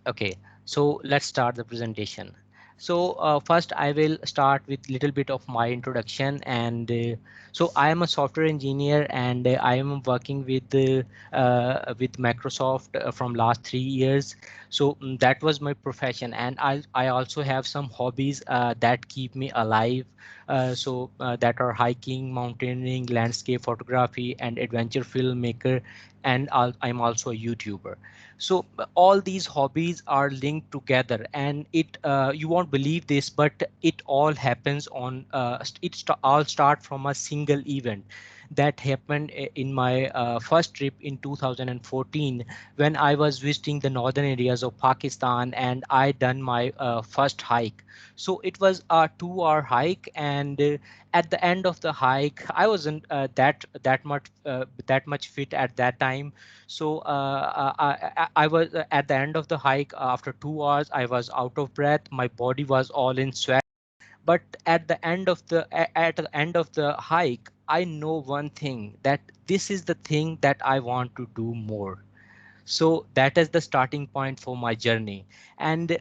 Okay, so let's start the presentation. So first I will start with little bit of my introduction, and so I am a software engineer, and I am working with Microsoft from last 3 years. So that was my profession, and I also have some hobbies that keep me alive. That are hiking, mountaineering, landscape photography, and adventure filmmaker, and I'm also a YouTuber. So all these hobbies are linked together, and it you won't believe this, but it all happens on all start from a single event that happened in my first trip in 2014, when I was visiting the northern areas of Pakistan, and I done my first hike. So it was a 2-hour hike, and at the end of the hike I wasn't that much fit at that time. So I was at the end of the hike after 2 hours. I was out of breath. My body was all in sweat. But at the end of the hike, I know one thing, that this is the thing that I want to do more. So that is the starting point for my journey. And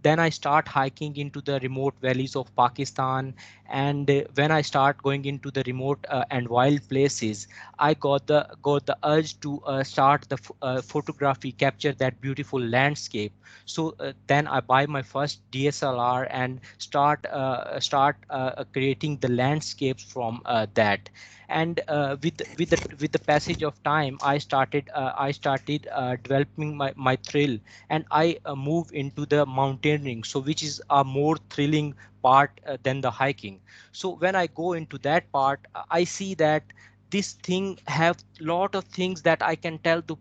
then I start hiking into the remote valleys of Pakistan. And when I start going into the remote and wild places, I got the urge to start the photography, capture that beautiful landscape. So then I buy my first DSLR and start creating the landscapes from that. And with the passage of time, I started developing my thrill, and I move into the mountaineering, so which is a more thrilling part than the hiking. So when I go into that part, I see that this thing have lot of things that I can tell to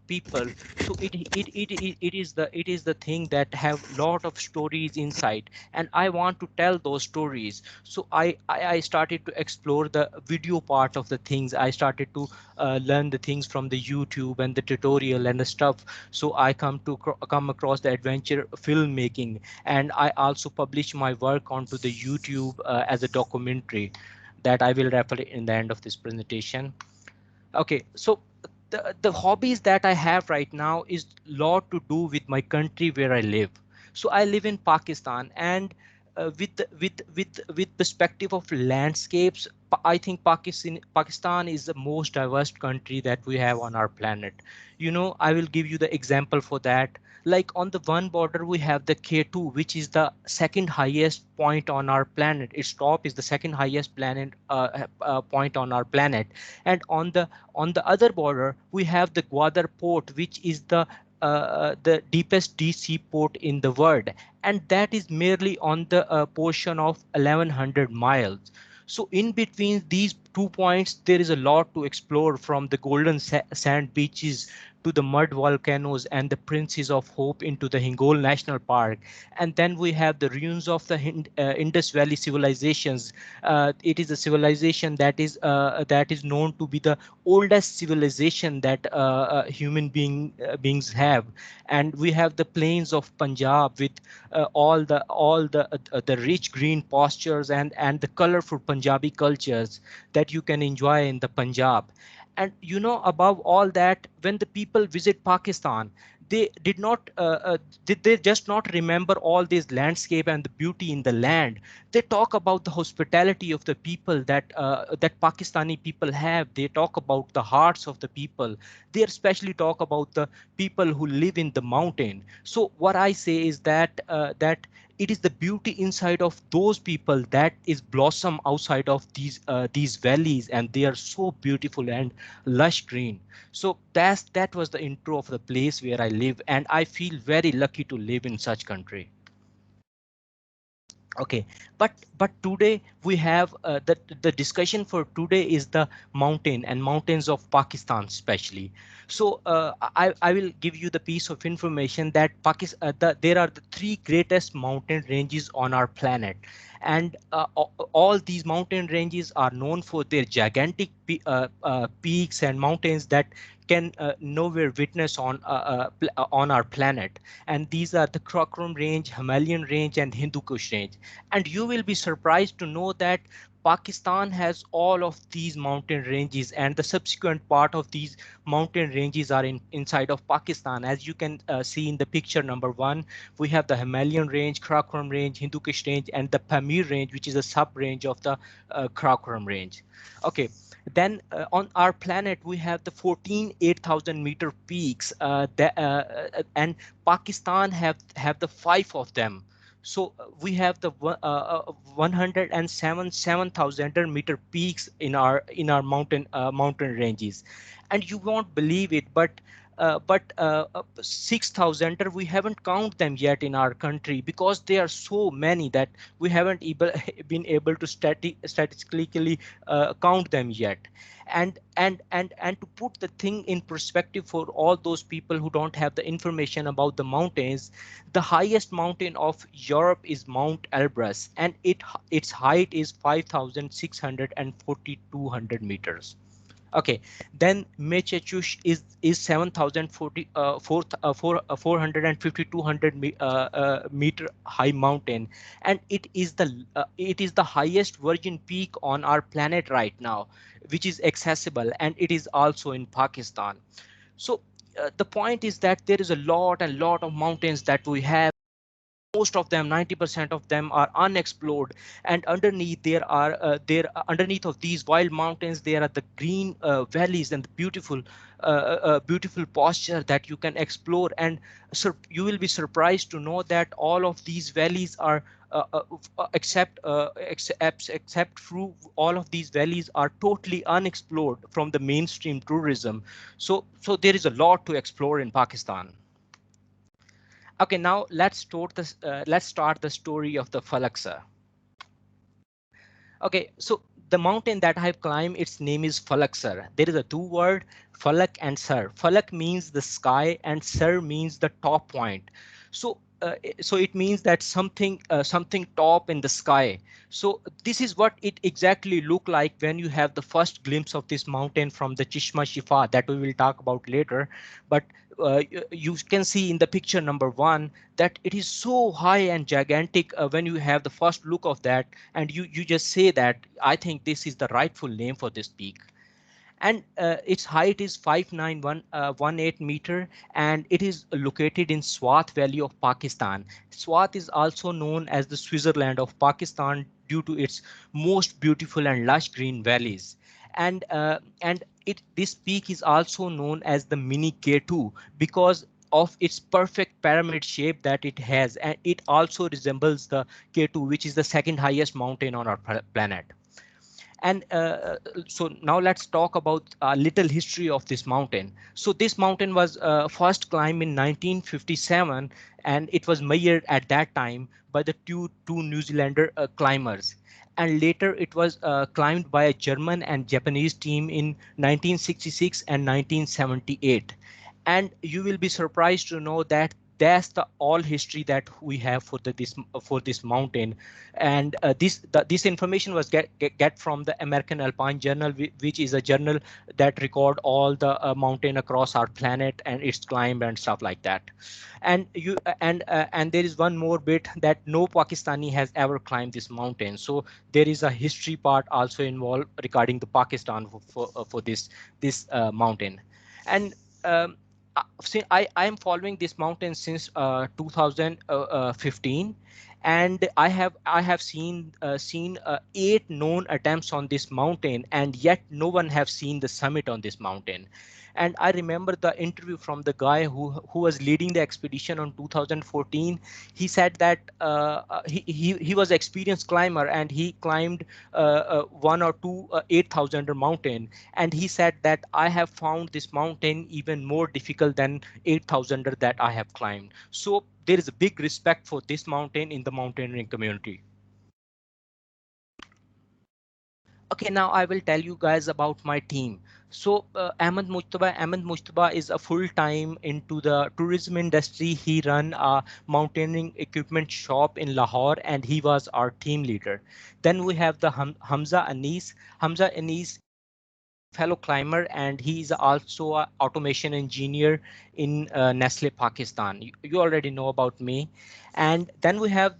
people. So it is the thing that have lot of stories inside, and I want to tell those stories. So I started to explore the video part of the things. I started to learn the things from the YouTube and the tutorial and the stuff. So I come across the adventure filmmaking, and I also publish my work onto the YouTube as a documentary that I will refer in the end of this presentation. Okay, so the hobbies that I have right now is lot to do with my country where I live. So I live in Pakistan, and with perspective of landscapes, I think Pakistan is the most diverse country that we have on our planet. I will give you the example for that. Like on the one border, we have the K2, which is the second highest point on our planet. Its top is the second highest point on our planet. And on the other border, we have the Gwadar port, which is the deepest deep sea port in the world, and that is merely on the portion of 1100 miles. So in between these 2 points, there is a lot to explore, from the golden sand beaches to the mud volcanoes and the Princes of Hope into the Hingol National Park. And then we have the ruins of the Indus Valley civilizations. It is a civilization that is known to be the oldest civilization that beings have. And we have the plains of Punjab with all the rich green pastures and the colorful Punjabi cultures that you can enjoy in the Punjab. And above all that, when the people visit Pakistan, they did they just not remember all this landscape and the beauty in the land. They talk about the hospitality of the people that Pakistani people have. They talk about the hearts of the people. They especially talk about the people who live in the mountain. So what I say is that it is the beauty inside of those people that is blossom outside of these valleys, and they are so beautiful and lush green. So that was the intro of the place where I live, and I feel very lucky to live in such country. Okay, but today we have the discussion for today is the mountain and mountains of Pakistan especially. So I will give you the piece of information that there are the three greatest mountain ranges on our planet, and all these mountain ranges are known for their gigantic peaks and mountains that can nowhere witness on our planet. And these are the Karakoram range, Himalayan range, and Hindu Kush range. And you will be surprised to know that Pakistan has all of these mountain ranges, and the subsequent part of these mountain ranges are inside of Pakistan. As you can see in the picture number one, we have the Himalayan range, Karakoram range, Hindu Kush range, and the Pamir range, which is a sub range of the Karakoram range. Okay, then on our planet we have the 14 8,000 meter peaks, and Pakistan have the five of them. So we have the 107 7,000 meter peaks in our mountain ranges, and you won't believe it, but 6,000 we haven't count them yet in our country because they are so many that we haven't been able to statistically count them yet. And to put the thing in perspective for all those people who don't have the information about the mountains, the highest mountain of Europe is Mount Elbrus, and its height is 5,642 meters. Okay, then Mechechush is 7,040 meter high mountain, and it is the highest virgin peak on our planet right now, which is accessible, and it is also in Pakistan. So the point is that there is a lot of mountains that we have. Most of them, 90% of them, are unexplored, and underneath underneath of these wild mountains there are the green valleys and the beautiful posture that you can explore. And you will be surprised to know that all of these valleys are except through all of these valleys are totally unexplored from the mainstream tourism. So there is a lot to explore in Pakistan. Okay, now let's start the story of the Falak Sar. Okay, so the mountain that I have climbed, its name is Falak Sar. There is a two word, Falak and Sar. Falak means the sky and Sar means the top point. So so it means that something top in the sky. So this is what it exactly look like when you have the first glimpse of this mountain from the Chishma Shifa that we will talk about later. But you can see in the picture number one that it is so high and gigantic when you have the first look of that, and you just say that I think this is the rightful name for this peak. And its height is 59118 meter, and it is located in Swat Valley of Pakistan. Swat is also known as the Switzerland of Pakistan due to its most beautiful and lush green valleys. And this peak is also known as the mini K2 because of its perfect pyramid shape that it has, and it also resembles the K2, which is the second highest mountain on our planet. And so now let's talk about a little history of this mountain. So this mountain was first climbed in 1957, and it was measured at that time by the two New Zealander climbers. And later it was climbed by a German and Japanese team in 1966 and 1978. And you will be surprised to know that that's the all history that we have for this mountain. And this information was get from the American Alpine Journal, which is a journal that record all the mountain across our planet and its climb and stuff like that. And there is one more bit that no Pakistani has ever climbed this mountain. So there is a history part also involved regarding the Pakistan for this mountain. And see, I am following this mountain since 2015, and I have seen 8 known attempts on this mountain, and yet no one have seen the summit on this mountain. And I remember the interview from the guy who was leading the expedition on 2014. He said that he was an experienced climber, and he climbed one or two 8,000er mountain, and he said that I have found this mountain even more difficult than 8,000er that I have climbed. So there is a big respect for this mountain in the mountaineering community. Okay, now I will tell you guys about my team. So Ahmed Mujtaba is a full-time into the tourism industry. He run a mountaineering equipment shop in Lahore, and he was our team leader. Then we have the Hamza Anis. Hamza Anis fellow climber, and he is also an automation engineer in Nestle, Pakistan. You already know about me. And then we have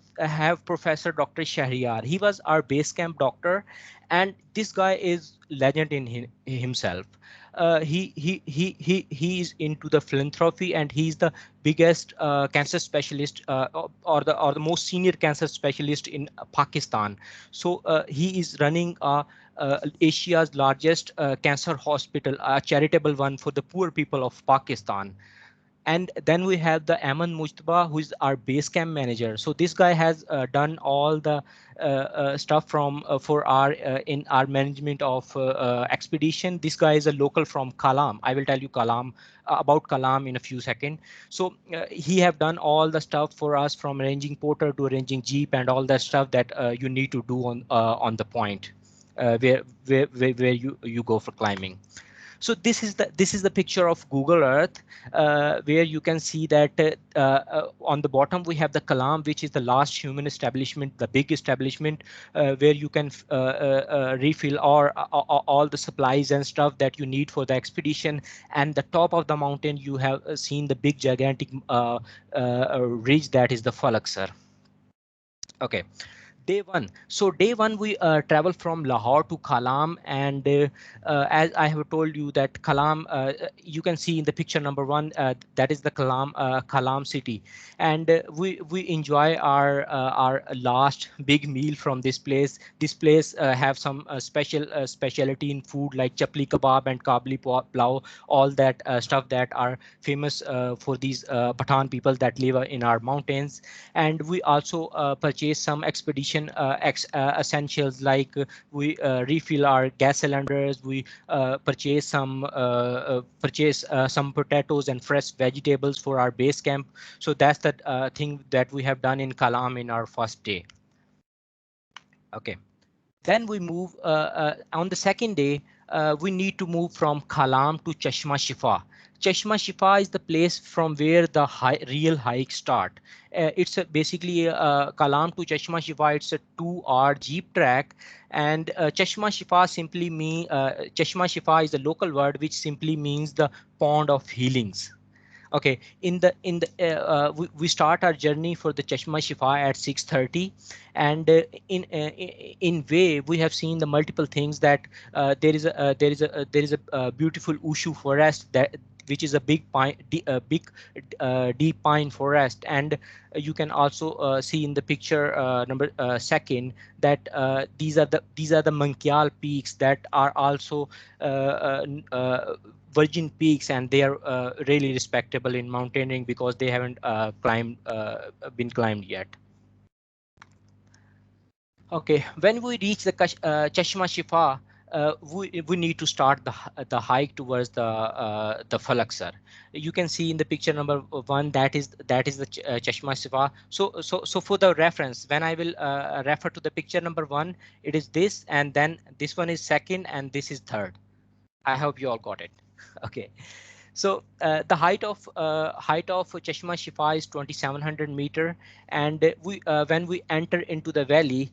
Professor Dr. Shahryar. He was our base camp doctor, and this guy is legend in himself. He is into the philanthropy, and he's the biggest cancer specialist, or the most senior cancer specialist in Pakistan. So he is running Asia's largest cancer hospital, a charitable one for the poor people of Pakistan. And then we have the Aman Mujtaba, who is our base camp manager. So this guy has done all the stuff from for our in our management of expedition. This guy is a local from Kalam. I will tell you Kalam about Kalam in a few seconds. So he have done all the stuff for us, from arranging porter to arranging jeep and all that stuff that you need to do on the point where you go for climbing. So this is the picture of Google Earth, where you can see that on the bottom we have the Kalam, which is the last human establishment, the big establishment, where you can refill all the supplies and stuff that you need for the expedition. And the top of the mountain, you have seen the big gigantic ridge, that is the Falak Sar. Okay. Day one. So day one, we travel from Lahore to Kalam, and as I have told you that Kalam, you can see in the picture number one, that is the Kalam city, and we enjoy our last big meal from this place. This place have some specialty in food like chapli kebab and kabli pulao, all that stuff that are famous for these Pathan people that live in our mountains. And we also purchase some expedition essentials, like we refill our gas cylinders, we purchase some potatoes and fresh vegetables for our base camp. So that's the thing that we have done in Kalam in our first day. Okay. Then we move on the second day. We need to move from Kalam to Chashma Shifa. Chashma Shifa is the place from where the real hike start. It's basically Kalam to Chashma Shifa. It's a 2-hour jeep track, and Chashma Shifa simply mean Chashma Shifa is the local word which simply means the pond of healings. Okay, we start our journey for the Chashma Shifa at 6:30, and in way we have seen the multiple things that there is a beautiful Ushu forest, that which is a big pine, big deep pine forest. And you can also see in the picture number second, that these are the Mankyal peaks that are also virgin peaks, and they are really respectable in mountaineering because they haven't been climbed yet. Okay, when we reach the Chashma Shifa, we need to start the hike towards the Falak Sar. You can see in the picture number one, that is the Chashma Shifa. So for the reference, when I will refer to the picture number one, it is this, and then this one is second, and this is third. I hope you all got it. Okay. So the height of Chashma Shifa is 2,700 meter, and when we enter into the valley,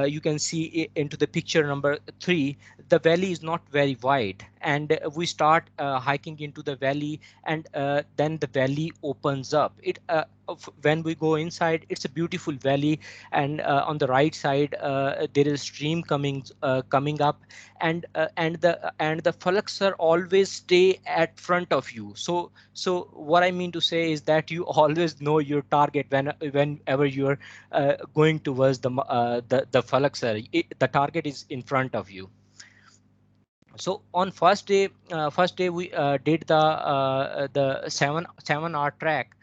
you can see into the picture number three. The valley is not very wide, and we start hiking into the valley, and then the valley opens up. When we go inside, it's a beautiful valley, and on the right side there is a stream coming up, and the Falaks are always stay at front of you. So what I mean to say is that you always know your target whenever you're going towards the Falaks. The target is in front of you. So on first day we did the 7-hour track.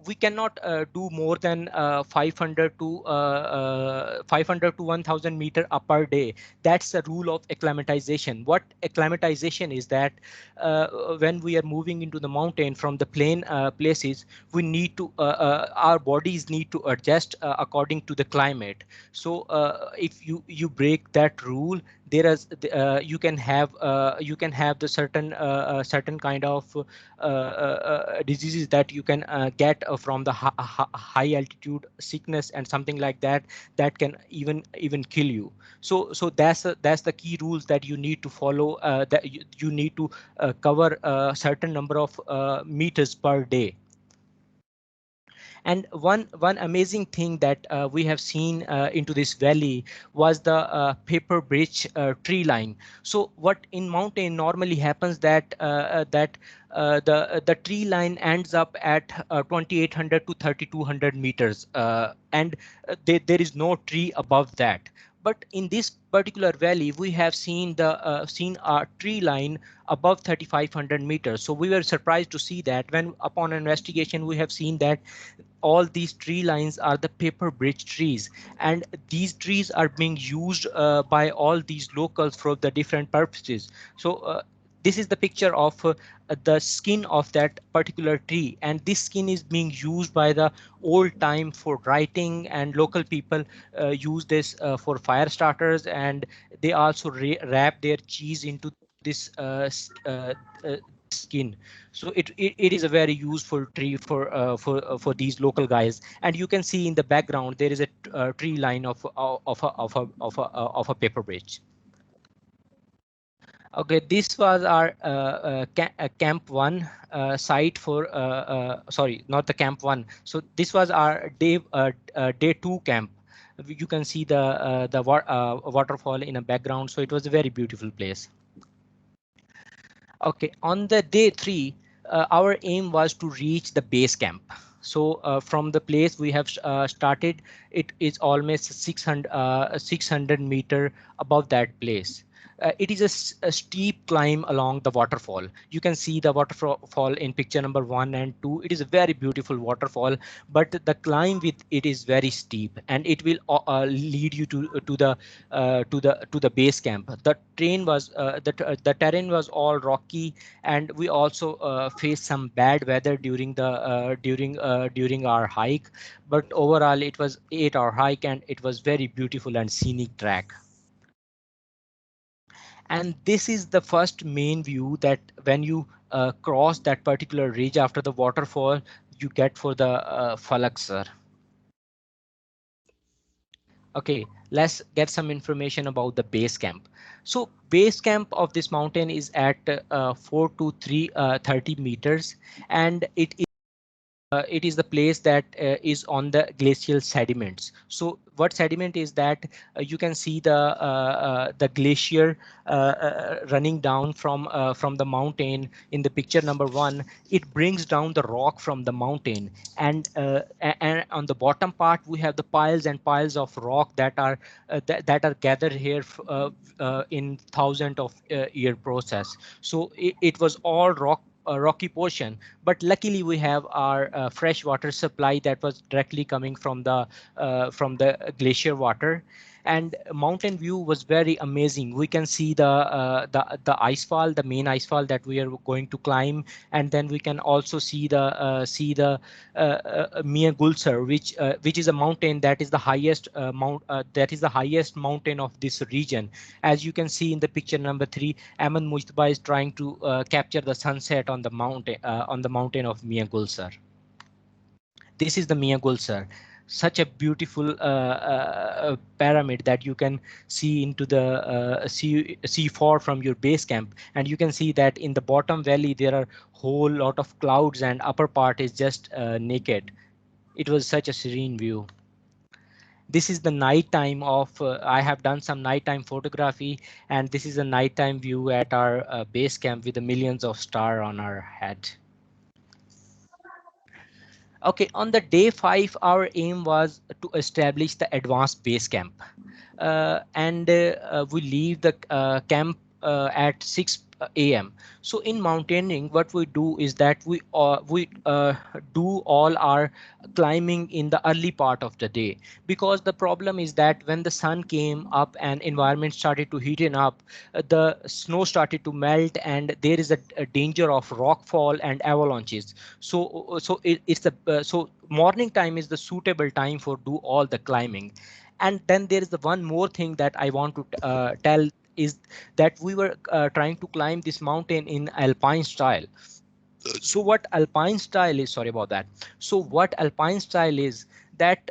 We cannot do more than 500 to 1,000 meter per day. That's the rule of acclimatization. What acclimatization is, that when we are moving into the mountain from the plain places, we need to our bodies need to adjust according to the climate. So if you break that rule, you can have the certain kind of diseases that you can get from the high altitude sickness and something like that, that can even kill you. So that's the key rules that you need to follow, that you need to cover a certain number of meters per day. And one amazing thing that we have seen into this valley was the paper bridge tree line. So what in mountain normally happens that the tree line ends up at 2800 to 3200 meters, and there is no tree above that. But in this particular valley, we have seen a tree line above 3500 meters. So we were surprised to see that when upon investigation we have seen that all these tree lines are the paper bridge trees, and these trees are being used by all these locals for the different purposes. So this is the picture of the skin of that particular tree, and this skin is being used by the old time for writing, and local people use this for fire starters, and they also wrap their cheese into this skin. So it is a very useful tree for these local guys. And you can see in the background there is a tree line of a paper bridge. Okay, this was our camp one site for sorry, not the camp one. So this was our day two camp. You can see the waterfall in a background. So it was a very beautiful place. Okay, on the day three, our aim was to reach the base camp. So from the place we have started, it is almost 600 meter above that place. It is a steep climb along the waterfall. You can see the waterfall in picture number 1 and 2. It is a very beautiful waterfall, but the climb with it is very steep, and it will lead you to the base camp. The terrain was all rocky, and we also faced some bad weather during our hike. But overall, it was 8-hour hike, and it was very beautiful and scenic track. And this is the first main view that when you cross that particular ridge after the waterfall, you get for the Falak Sar. Okay, let's get some information about the base camp. So base camp of this mountain is at 4 to 30 meters, and it is the place that is on the glacial sediments. So what sediment is that you can see the glacier running down from the mountain in the picture number 1. It brings down the rock from the mountain, and on the bottom part we have the piles and piles of rock that are gathered here in thousands of year process. So it was all rock, a rocky portion, but luckily we have our fresh water supply that was directly coming from the glacier water. And mountain view was very amazing. We can see the ice fall, the main ice fall that we are going to climb, and then we can also see the Mia Gulsar, which is a mountain that is the highest mountain of this region. As you can see in the picture number 3, Aman Mujtaba is trying to capture the sunset on the mountain of Mia Gulsar. This is the Mia Gulsar, such a beautiful pyramid that you can see into the see far from your base camp, and you can see that in the bottom valley there are whole lot of clouds and upper part is just naked. It was such a serene view. This is the night time of I have done some nighttime photography, and this is a nighttime view at our base camp with the millions of stars on our head. Okay, on the day 5, our aim was to establish the advanced base camp, and we leave the camp at 6 a.m. So in mountaineering, what we do is that we do all our climbing in the early part of the day, because the problem is that when the sun came up and environment started to heating up, the snow started to melt, and there is a danger of rock fall and avalanches. So morning time is the suitable time for do all the climbing. And then there is the one more thing that I want to tell is that we were trying to climb this mountain in alpine style. So what alpine style is, sorry about that. So what alpine style is that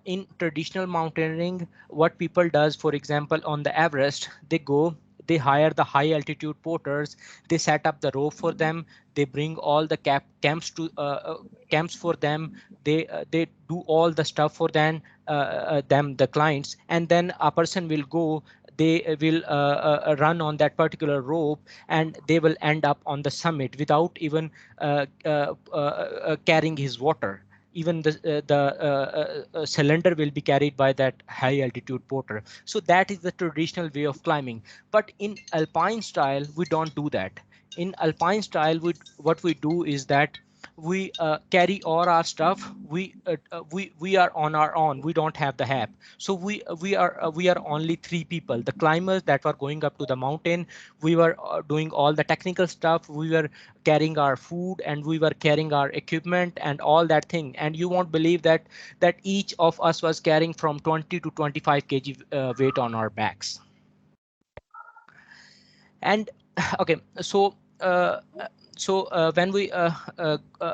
in traditional mountaineering, what people does, for example, on the Everest, they go, they hire the high altitude porters, they set up the rope for them, they bring all the camps to camps for them, they do all the stuff for them, the clients, and then a person will go, they will run on that particular rope, and they will end up on the summit without even carrying his water. Even the cylinder will be carried by that high altitude porter. So that is the traditional way of climbing. But in alpine style, we don't do that. In alpine style, what we do is that we carry all our stuff. We are on our own. We don't have the help. So we are only three people. The climbers that were going up to the mountain. We were doing all the technical stuff. We were carrying our food, and we were carrying our equipment and all that thing. And you won't believe that each of us was carrying from 20 to 25 kg weight on our backs. And okay, so when we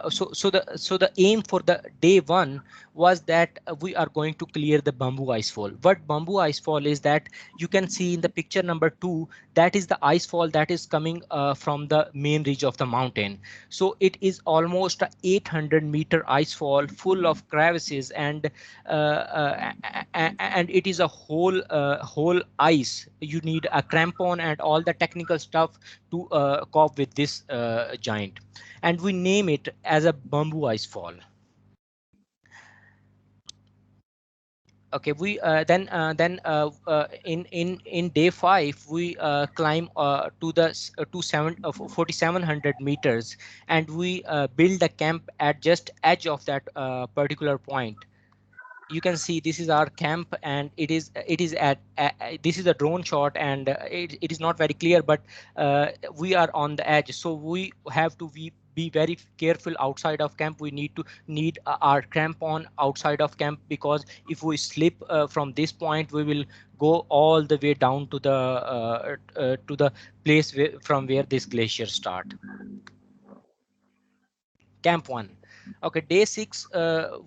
so the aim for the day one was that we are going to clear the bamboo ice fall. What bamboo ice fall is, that you can see in the picture number 2, that is the ice fall that is coming from the main ridge of the mountain. So it is almost a 800-meter ice fall full of crevices, and it is a whole ice. You need a crampon and all the technical stuff to cope with this giant, and we name it as a bamboo ice fall. Okay, we in day 5 we climb to the to 4700 meters, and we build a camp at just edge of that particular point. You can see this is our camp, and it is this is a drone shot, and it is not very clear, but we are on the edge, so we have to be very careful outside of camp. We need our crampon outside of camp, because if we slip from this point, we will go all the way down to the place from where this glacier start. Camp 1. Okay, day 6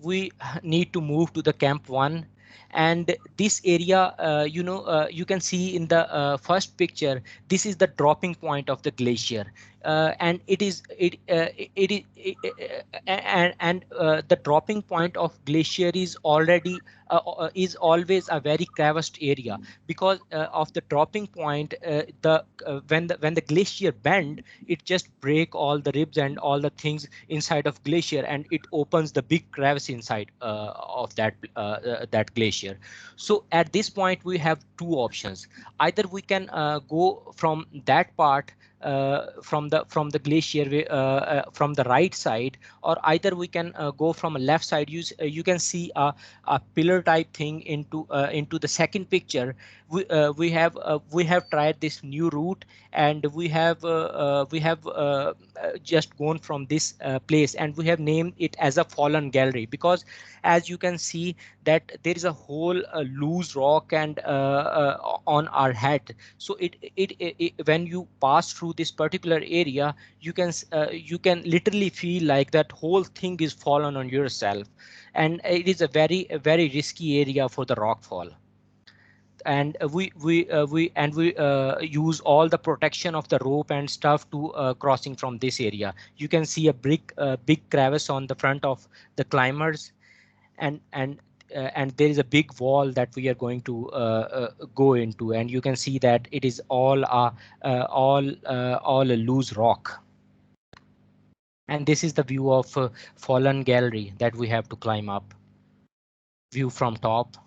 we need to move to the camp 1, and this area, you can see in the first picture, this is the dropping point of the glacier, and it is and the dropping point of glacier is already is always a very crevassed area, because of the dropping point. The when the glacier bend, it just break all the ribs and all the things inside of glacier, and it opens the big crevice inside of that glacier. So at this point we have two options. Either we can go from that part, from the glacier from the right side, or either we can go from a left side. You can see a pillar type thing into the second picture. We have tried this new route, and we have just gone from this place, and we have named it as a fallen gallery, because as you can see that there is a whole loose rock and on our head. So it when you pass through this particular area, you can literally feel like that whole thing is fallen on yourself, and it is a very risky area for the rock fall. And we use all the protection of the rope and stuff to crossing from this area. You can see a big crevice on the front of the climbers, and there is a big wall that we are going to go into, and you can see that it is all a loose rock. And this is the view of fallen gallery that we have to climb up. View from top.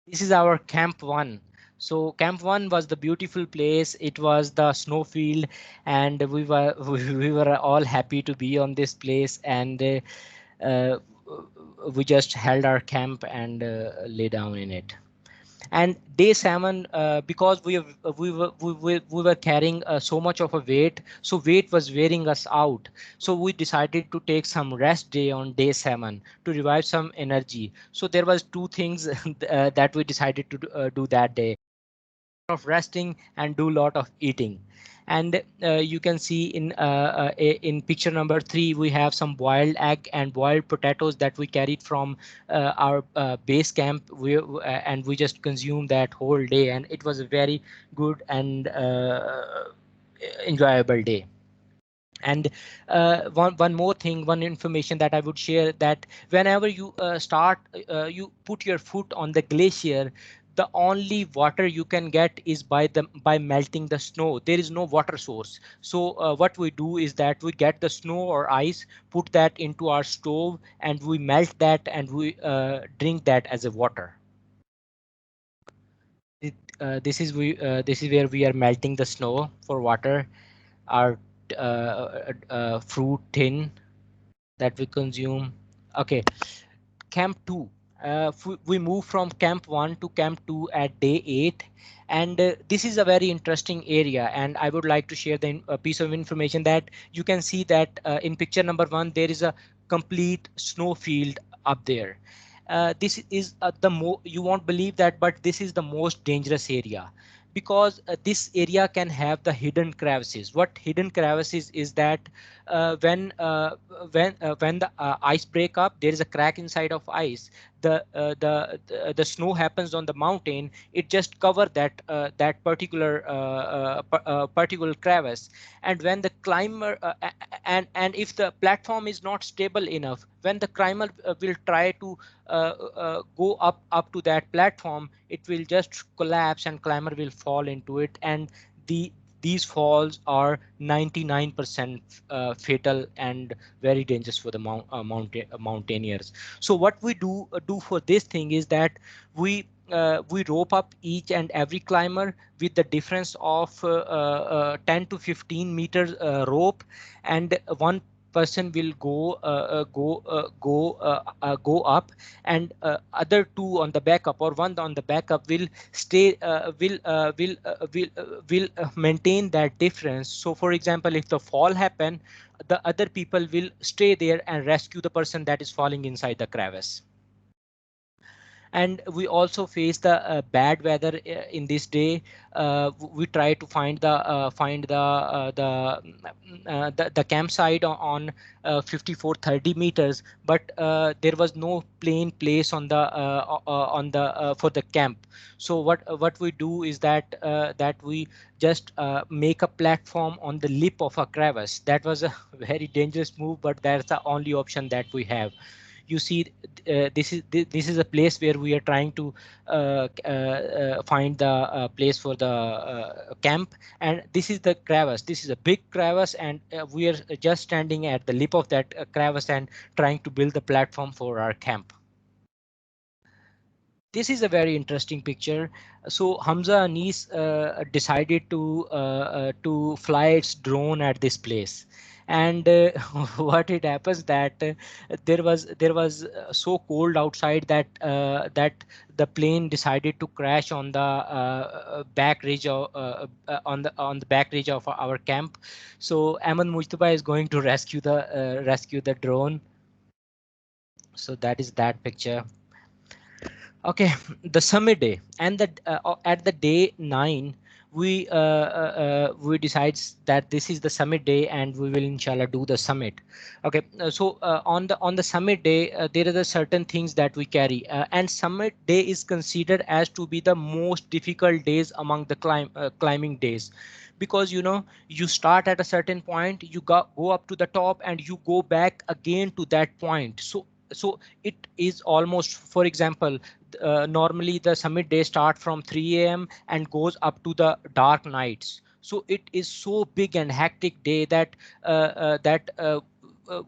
This is our camp 1. So camp 1 was the beautiful place. It was the snowfield, and we were all happy to be on this place, and uh, we just held our camp and lay down in it. And day 7, because we were carrying so much of a weight, so weight was wearing us out. So we decided to take some rest day on day 7 to revive some energy. So there was two things that we decided to do that day. of resting and do lot of eating. And you can see in picture number 3 we have some boiled egg and boiled potatoes that we carried from our base camp. And we just consumed that whole day, and it was a very good and enjoyable day. And one more thing, one information that I would share, that whenever you you put your foot on the glacier, the only water you can get is by melting the snow. There is no water source. So what we do is that we get the snow or ice, put that into our stove, and we melt that, and we drink that as a water. This is where we are melting the snow for water. Our fruit tin that we consume. Okay, camp 2. We move from camp 1 to camp 2 at day 8, and this is a very interesting area, and I would like to share a piece of information that you can see that in picture number 1 there is a complete snow field up there. This is you won't believe that, but this is the most dangerous area, because this area can have the hidden crevices. What hidden crevices is that when the ice break up, there is a crack inside of ice. The snow happens on the mountain, it just cover that particular crevice. And when the climber and if the platform is not stable enough, when the climber will try to go up to that platform, it will just collapse and climber will fall into it. And these falls are 99% fatal and very dangerous for the mountaineers. So what we do for this thing is that we rope up each and every climber with the difference of 10 to 15 meters rope, and one person will go up, and other two on the backup, or one on the backup will stay will maintain that difference. So for example, if the fall happen, the other people will stay there and rescue the person that is falling inside the crevice. And we also face the bad weather in this day. We try to find the campsite on 5430 meters, but there was no plain place on the for the camp. So what we do is that we just make a platform on the lip of a crevice. That was a very dangerous move, but that's the only option that we have. You see, this is a place where we are trying to find the place for the camp, and this is the crevice. This is a big crevice, and we are just standing at the lip of that crevice and trying to build the platform for our camp. This is a very interesting picture. So Hamza Anis decided to fly its drone at this place, and what it happens that there was so cold outside that the plane decided to crash on the back ridge of on the back ridge of our camp. So Aman Mujtaba is going to rescue the drone. So that is that picture. Okay, the summit day, and at the day 9, we decides that this is the summit day, and we will inshallah do the summit. Okay, so on the summit day, there are the certain things that we carry, and summit day is considered as to be the most difficult days among the climbing days, because you start at a certain point, you go up to the top, and you go back again to that point. So it is almost, for example, normally the summit day start from 3 a.m. and goes up to the dark nights. So it is so big and hectic day that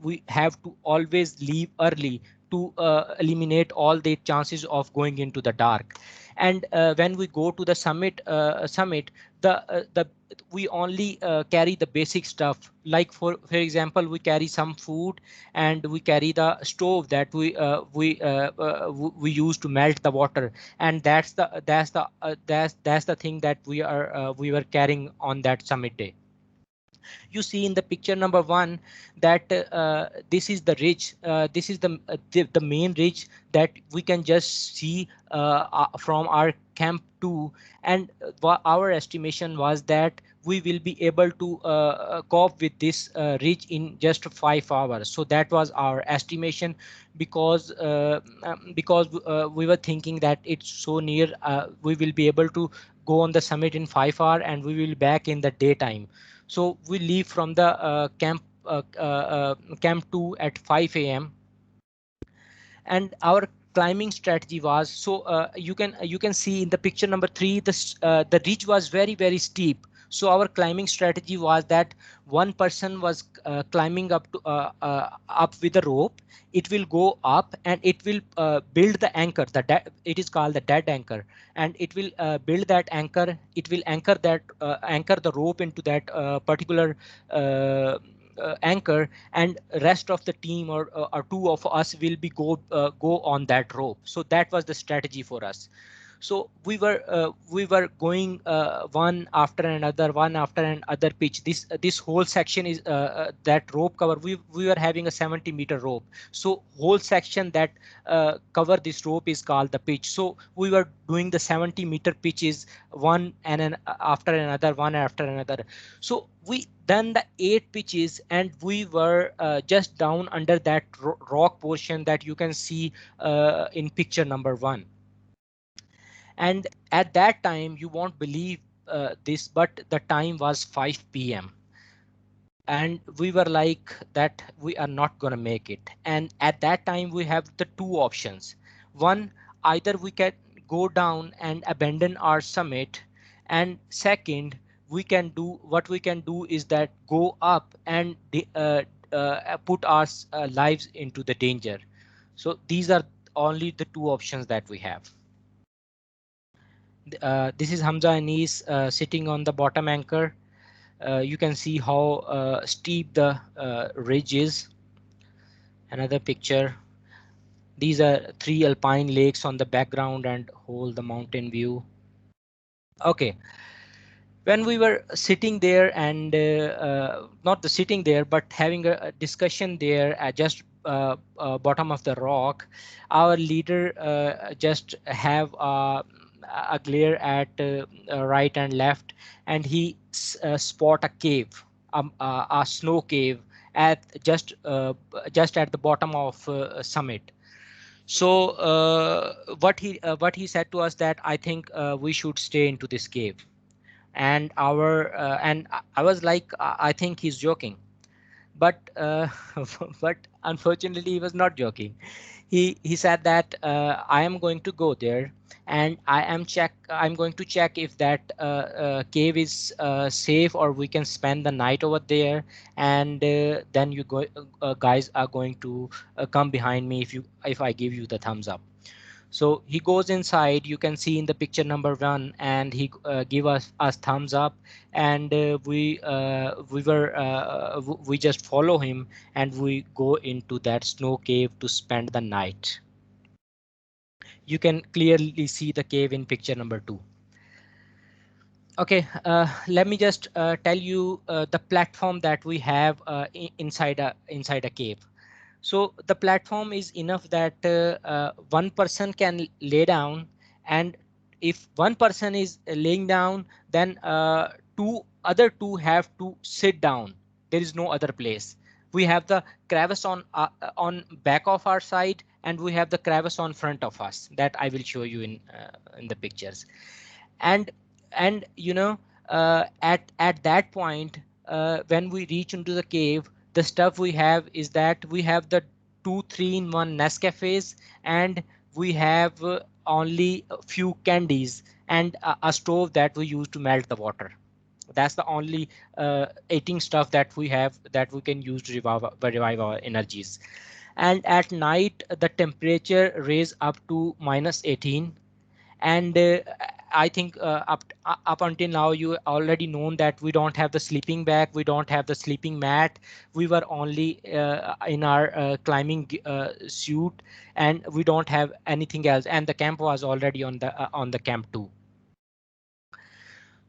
we have to always leave early to eliminate all the chances of going into the dark. And when we go to the summit, the we only carry the basic stuff, like for example, we carry some food, and we carry the stove that we use to melt the water. And that's the thing that we were carrying on that summit day. You see in the picture number one that this is the ridge. This is the main ridge that we can just see from our camp 2, and our estimation was that we will be able to cope with this ridge in just 5 hours. So that was our estimation, because we were thinking that it's so near, we will be able to go on the summit in 5 hours and we will be back in the daytime. So we leave from the camp 2 at 5 a.m. and our climbing strategy was, so you can see in the picture number 3, the ridge was very steep. So our climbing strategy was that one person was climbing up with a rope. It will go up and it will build the anchor, it is called the dead anchor, and it will build that anchor. It will anchor the rope into that particular anchor, and rest of the team, or two of us, will be go on that rope. So that was the strategy for us. So we were going one after another pitch. This whole section is that rope cover. We were having a 70-meter rope. So whole section that cover this rope is called the pitch. So we were doing the 70-meter pitches, one and after another, one after another. So we done the 8 pitches, and we were just down under that rock portion that you can see in picture number 1. And at that time, you won't believe this, but the time was 5 p.m. and we were like that we are not going to make it. And at that time we have the two options. One, either we can go down and abandon our summit, and second, we can do is that go up and put our lives into the danger. So these are only the two options that we have. This is Hamza Anis sitting on the bottom anchor. You can see how steep the ridge is. Another picture. These are 3 alpine lakes on the background and whole the mountain view. Okay, when we were sitting there and not the sitting there, but having a discussion there at just bottom of the rock, our leader just have a glare at right and left, and he spot a cave, a snow cave at just at the bottom of summit. So what he said to us that I think we should stay into this cave. And I was like, I think he's joking, but but unfortunately he was not joking. He said that I am going to go there, and I'm going to check if that cave is safe, or we can spend the night over there, and then you guys are going to come behind me if I give you the thumbs up. So he goes inside, you can see in the picture number 1, and he give us thumbs up, and we just follow him, and we go into that snow cave to spend the night. You can clearly see the cave in picture number 2. Okay, let me just tell you the platform that we have inside a cave. So the platform is enough that one person can lay down, and if one person is laying down, then other two have to sit down. There is no other place. We have the crevice on back of our side, and we have the crevice on front of us that I will show you in the pictures. And at that point, when we reach into the cave, the stuff we have is that we have the 2 3-in-1 Nescafes, and we have only a few candies and a stove that we use to melt the water. That's the only eating stuff that we have that we can use to revive our energies. And at night the temperature raise up to -18. And I think up until now you already known that we don't have the sleeping bag, we don't have the sleeping mat, we were only in our climbing suit, and we don't have anything else, and the camp was already on the camp 2.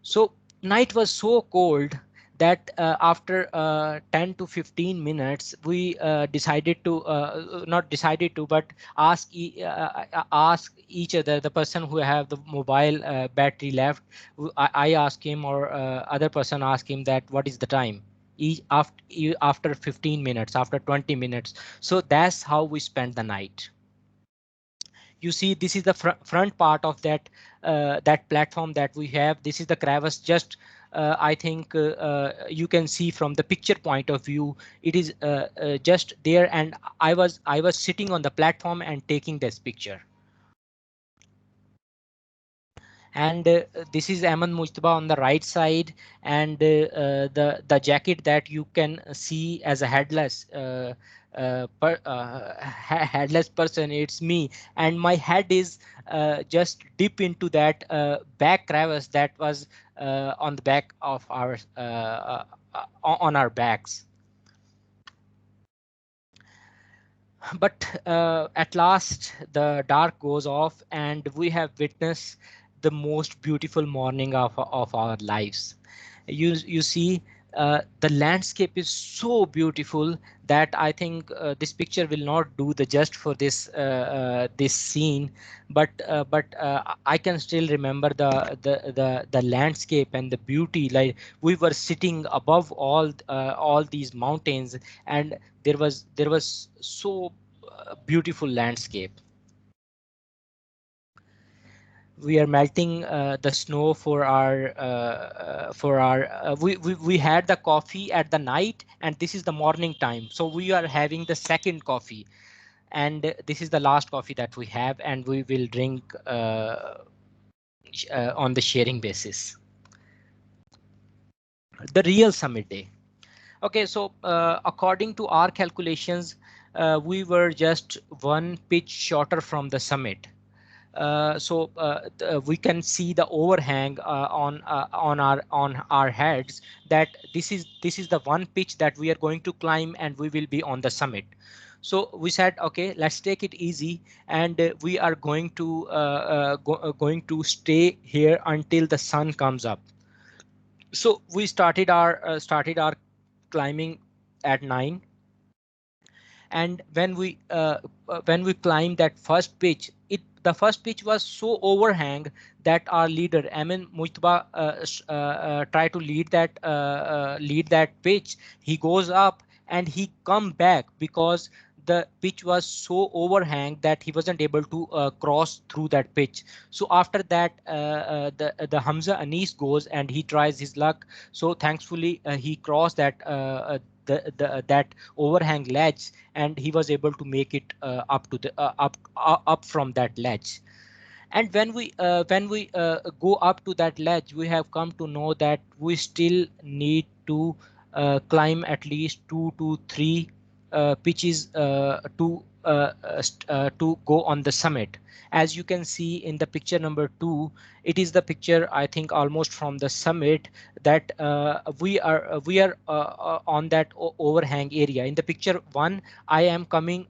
So night was so cold that after 10 to 15 minutes we decided to not decided to, but ask each other, the person who have the mobile battery left. I ask him, or other person ask him that what is the time, after 15 minutes, after 20 minutes. So that's how we spent the night. You see, this is the front part of that platform that we have. This is the crevice. Just I think you can see from the picture point of view, it is just there, and I was sitting on the platform and taking this picture. And this is Ahmed Mujtaba on the right side, and the jacket that you can see as a headless headless person, it's me, and my head is just dip into that back crevice that was on the back of our on our backs. But at last the dark goes off and we have witnessed the most beautiful morning of our lives. You see, the landscape is so beautiful that I think this picture will not do the just for this scene, but I can still remember the landscape and the beauty. Like, we were sitting above all these mountains, and there was so beautiful landscape. We are melting the snow we had the coffee at the night, and this is the morning time, so we are having the second coffee, and this is the last coffee that we have, and we will drink on the sharing basis. The real summit day. Okay, so according to our calculations, we were just one pitch shorter from the summit. We can see the overhang on our heads, that this is the one pitch that we are going to climb, and we will be on the summit. So we said, okay, let's take it easy, and we are going to stay here until the sun comes up. So we started our climbing at 9, and when we climbed that first pitch, the first pitch was so overhang that our leader Amin Mujtaba tried to lead that pitch. He goes up and he come back because the pitch was so overhang that he wasn't able to cross through that pitch. So after that, the Hamza Anis goes and he tries his luck. So thankfully he crossed that overhang ledge, and he was able to make it up to the up from that ledge. And when we go up to that ledge, we have come to know that we still need to climb at least 2 to 3 pitches to go on the summit. As you can see in the picture number 2, it is the picture, I think, almost from the summit, that we are on that overhang area. In the picture 1, I am coming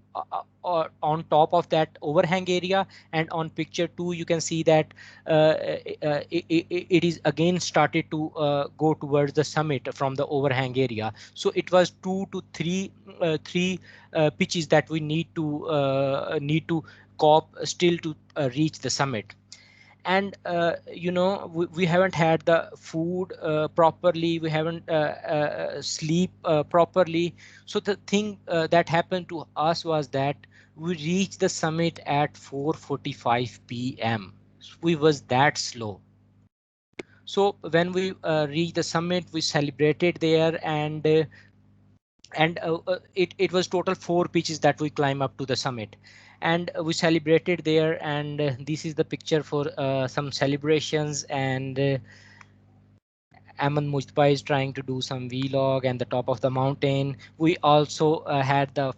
on top of that overhang area, and on picture 2 you can see that it is again started to go towards the summit from the overhang area. So it was 2 to 3 pitches that we need to cop still to reach the summit. And we haven't had the food properly, we haven't sleep properly. So the thing that happened to us was that we reached the summit at 4:45 p.m. We was that slow. So when we reached the summit, we celebrated there, and it was total 4 pitches that we climb up to the summit, and we celebrated there. And this is the picture for some celebrations, and Aman Mujtba is trying to do some vlog and the top of the mountain. We also had the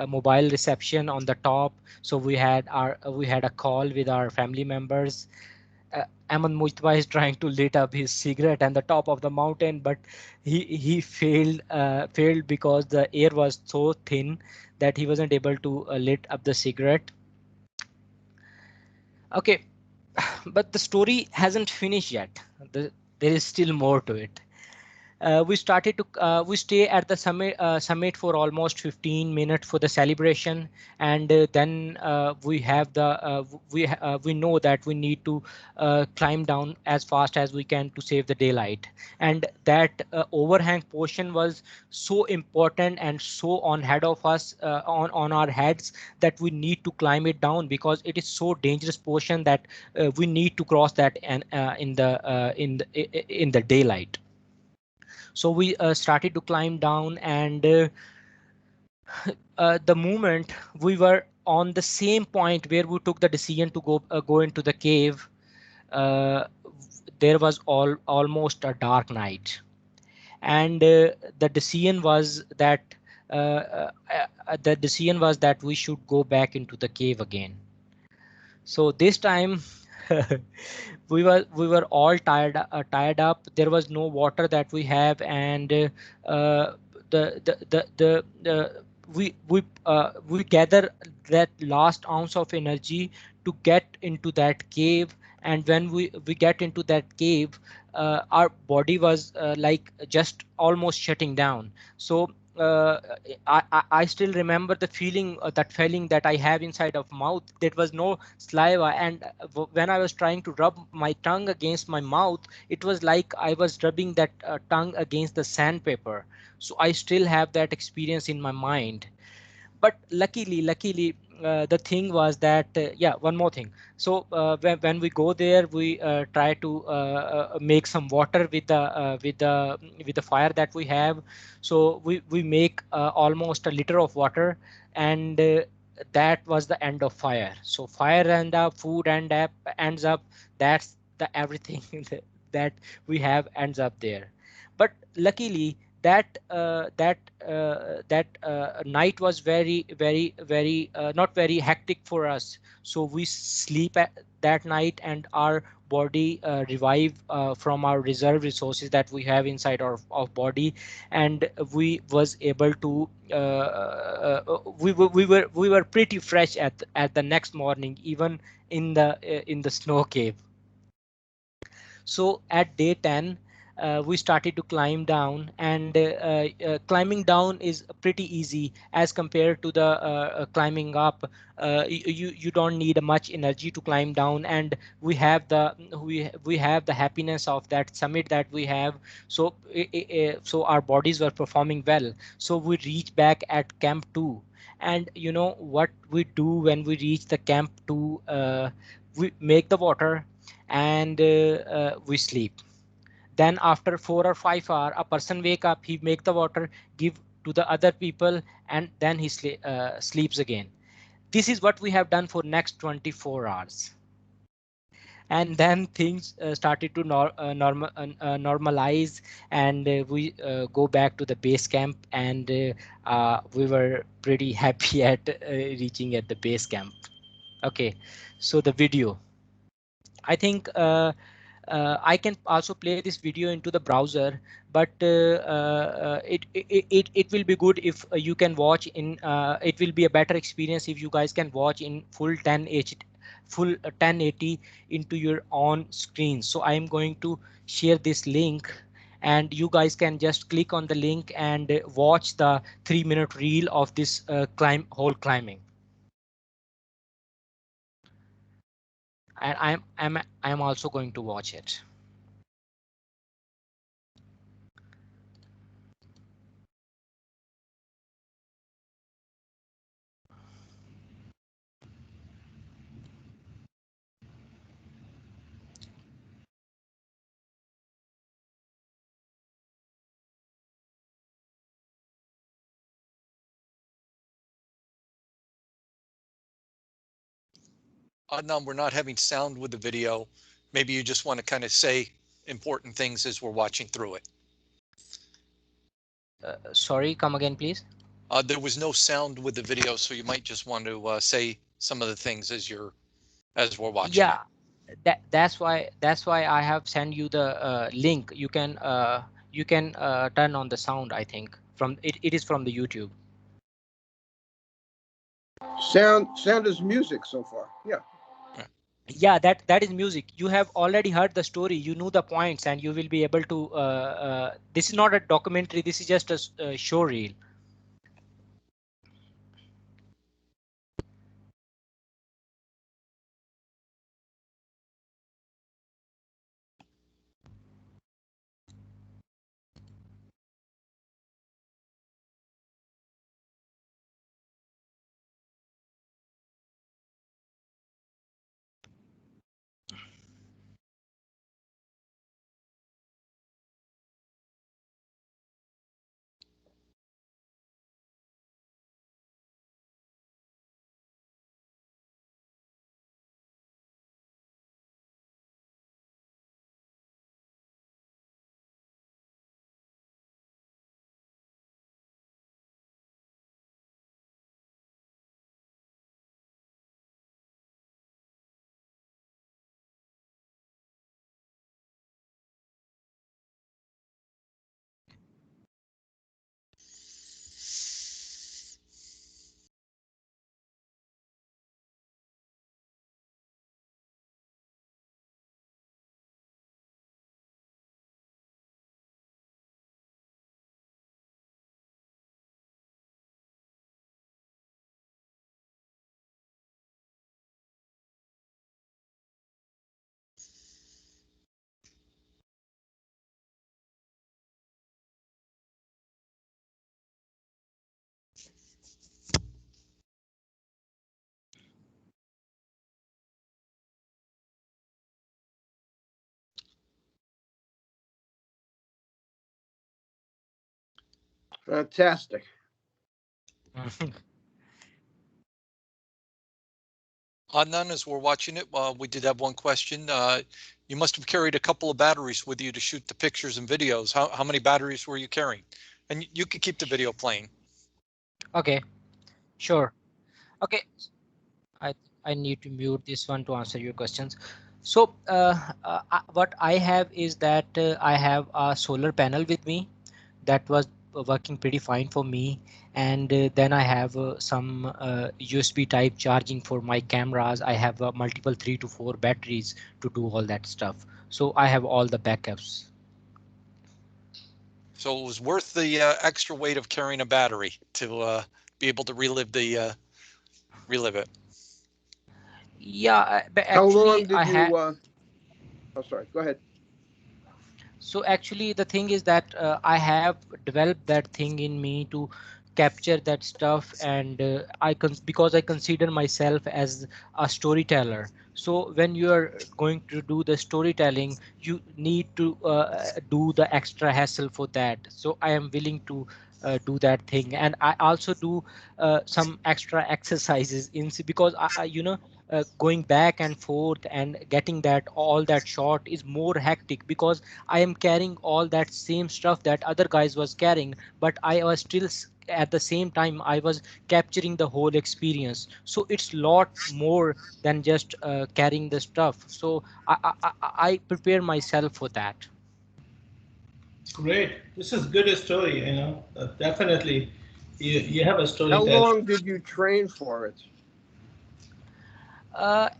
mobile reception on the top, so we had a call with our family members. Aman Mujtaba is trying to lit up his cigarette at the top of the mountain, but he failed because the air was so thin that he wasn't able to lit up the cigarette. Okay, but the story hasn't finished yet. There is still more to it. We started to we stay at the summit for almost 15 minutes for the celebration, and then we have the we know that we need to climb down as fast as we can to save the daylight, and that overhang portion was so important and so on head of us, on our heads, that we need to climb it down because it is so dangerous portion that we need to cross that, and in the daylight. So we started to climb down, and the moment we were on the same point where we took the decision to go into the cave, uh, there was almost a dark night, and the decision was that we should go back into the cave again. So this time we were all tired up. There was no water that we have, and the we gather that last ounce of energy to get into that cave. And when we get into that cave, our body was like just almost shutting down. So I still remember the feeling, that feeling that I have inside of mouth. There was no saliva, and when I was trying to rub my tongue against my mouth, it was like I was rubbing that tongue against the sandpaper. So I still have that experience in my mind. But luckily, the thing was that yeah, one more thing. So when we go there, we try to make some water with the fire that we have. So we make almost a liter of water, and that was the end of fire. So fire end up, food ends up. That's the everything that we have ends up there. But luckily, that night was very not very hectic for us. So we sleep at that night, and our body revive from our reserve resources that we have inside our body, and we was able to we were pretty fresh at the next morning, even in the snow cave. So at day 10, we started to climb down, and climbing down is pretty easy as compared to the climbing up. You don't need much energy to climb down, and we have the happiness of that summit that we have. So so our bodies were performing well. So we reach back at camp 2, and you know what we do when we reach the camp 2? We make the water, and we sleep. Then after 4 or 5 hours, a person wake up, he make the water, give to the other people, and then he sleeps again. This is what we have done for next 24 hours. And then things started to normalize, and we go back to the base camp, and we were pretty happy at reaching at the base camp. Okay, so the video, I think I can also play this video into the browser, but it will be good if you can watch in. It will be a better experience if you guys can watch in full 1080 into your own screen. So I am going to share this link, and you guys can just click on the link and watch the 3-minute reel of this whole climbing. And I'm also going to watch it. Adnan, we're not having sound with the video. Maybe you just want to kind of say important things as we're watching through it. Sorry, come again, please. There was no sound with the video, so you might just want to say some of the things as we're watching Yeah, it. that's why I have sent you the link. You can turn on the sound. I think from it is from the YouTube. Sound is music so far. Yeah. Yeah, that is music. You have already heard the story, you know the points, and you will be able to this is not a documentary, this is just a show reel. Fantastic. Adnan, as we're watching it, we did have one question. You must have carried a couple of batteries with you to shoot the pictures and videos. How many batteries were you carrying? And you could keep the video playing. Okay, sure. Okay, I I need to mute this one to answer your questions. So what I have is that I have a solar panel with me that was working pretty fine for me, and then I have some USB type charging for my cameras. I have multiple 3 to 4 batteries to do all that stuff. So I have all the backups. So it was worth the extra weight of carrying a battery to be able to relive it. Yeah, but How long actually I did had. you? Oh, sorry. Go ahead. So actually, the thing is that I have developed that thing in me to capture that stuff, and because I consider myself as a storyteller. So when you are going to do the storytelling, you need to do the extra hassle for that. So I am willing to do that thing, and I also do some extra exercises because going back and forth and getting that all that shot is more hectic because I am carrying all that same stuff that other guys was carrying, but I was still at the same time I was capturing the whole experience. So it's lot more than just carrying the stuff. So I prepare myself for that. Great. This is good story, you know. Definitely, you have a How storyteller. long did you train for it?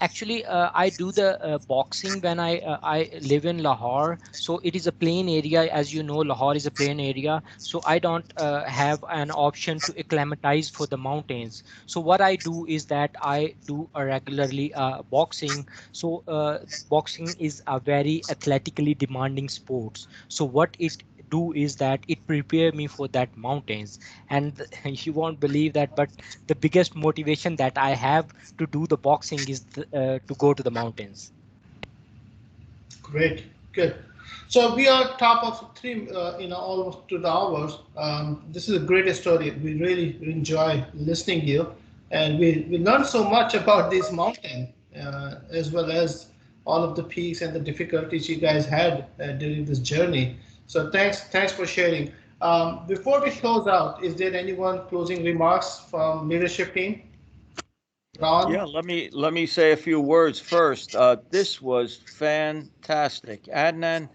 Actually, I do the boxing when I live in Lahore. So it is a plain area, as you know. Lahore is a plain area, so I don't have an option to acclimatize for the mountains. So what I do is that I do a regularly boxing. So boxing is a very athletically demanding sports. So what it do is that it prepare me for that mountains, and you won't believe that, but the biggest motivation that I have to do the boxing is to go to the mountains. Great, good. So we are top of three, almost 2 hours. This is a great story. We really enjoy listening to you, and we learned so much about this mountain, as well as all of the peaks and the difficulties you guys had during this journey. So thanks for sharing. Before we close out, is there anyone closing remarks from leadership team? Yeah, Ron? let me say a few words first. This was fantastic, Adnan.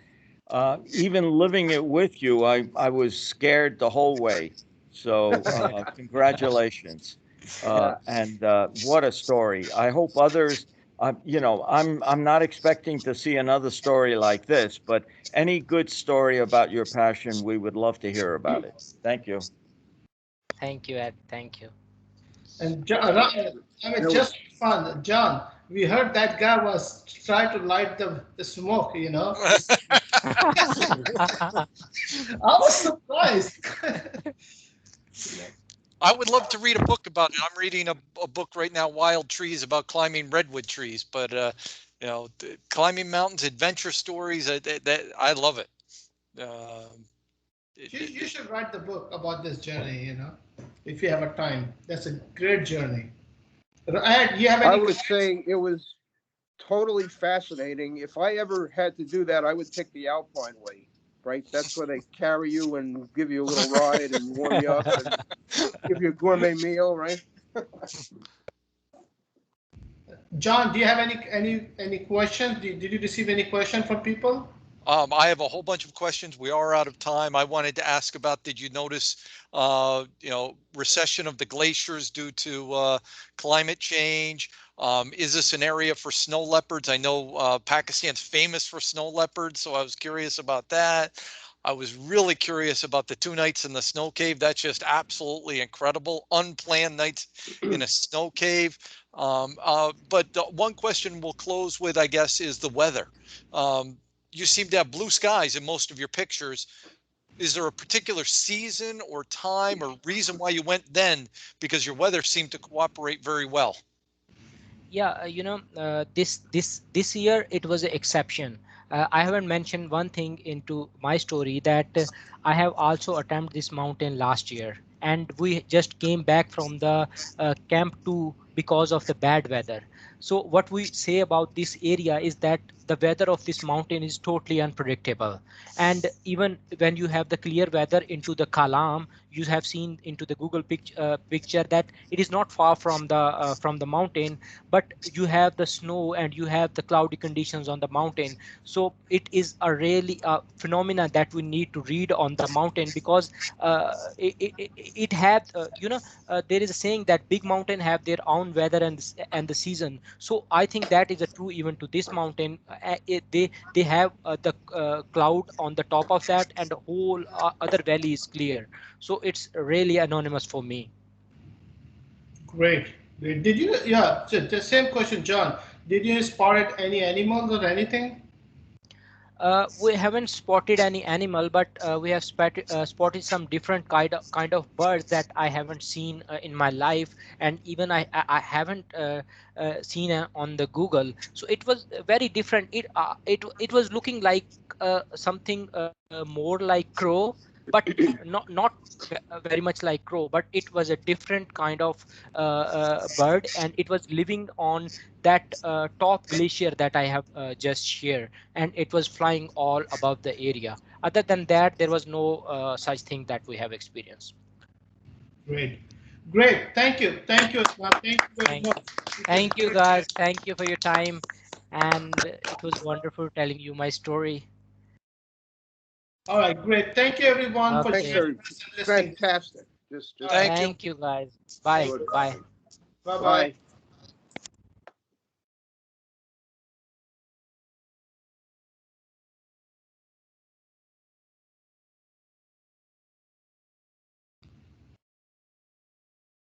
Even living it with you, I was scared the whole way. So congratulations, Yeah. and what a story! I hope others I'm not expecting to see another story like this, but any good story about your passion, we would love to hear about it. Thank you. Thank you, Ed. Thank you. And John, I mean, just fun, John. We heard that guy was trying to light the smoke. I was surprised. I would love to read a book about it. I'm reading a book right now, Wild Trees, about climbing redwood trees. But climbing mountains, adventure stories. That I love it. You should write the book about this journey. If you have a time. That's a great journey. Ed, you have any? I would say it was totally fascinating. If I ever had to do that, I would pick the Alpine way, right? That's where they carry you and give you a little ride and warm you up and give you a gourmet meal, right? John, do you have any questions? Did you receive any questions from people? I have a whole bunch of questions. We are out of time. I wanted to ask about, did you notice, recession of the glaciers due to climate change? Is this an area for snow leopards? I know Pakistan's famous for snow leopards, so I was curious about that. I was really curious about the 2 nights in the snow cave. That's just absolutely incredible. Unplanned nights in a snow cave. But the one question we'll close with, I guess, is the weather. You seem to have blue skies in most of your pictures. Is there a particular season or time or reason why you went then? Because your weather seemed to cooperate very well. Yeah, this year it was an exception. I haven't mentioned one thing into my story, that I have also attempted this mountain last year, and we just came back from the camp 2 because of the bad weather. So what we say about this area is that the weather of this mountain is totally unpredictable, and even when you have the clear weather into the Kalam, you have seen into the Google picture that it is not far from the mountain, but you have the snow and you have the cloudy conditions on the mountain. So it is a really phenomena that we need to read on the mountain, because it had there is a saying that big mountain have their own weather and the season. So I think that is a true even to this mountain. They have the cloud on the top of that, and the whole other valley is clear. So it's really anonymous for me. Great. Great. Did you? Yeah. So the same question, John. Did you spotted any animals or anything? We haven't spotted any animal, but we have spotted some different kind of birds that I haven't seen in my life, and even I haven't seen on the Google. So it was very different. It was looking like something more like crow, but not very much like crow. But it was a different kind of bird, and it was living on that top glacier that I have just shared, and it was flying all above the area. Other than that, there was no such thing that we have experienced. Great. Great. Thank you. Thank you, Adnan. Thank you very Thank, much. thank you guys. Thank you for your time, and it was wonderful telling you my story. All right. Great. Thank you, everyone, for Thanks, Okay. joining sir. us and listening. Fantastic. Just Thank you. Thank you guys. Bye. good. Bye. Bye bye. Bye.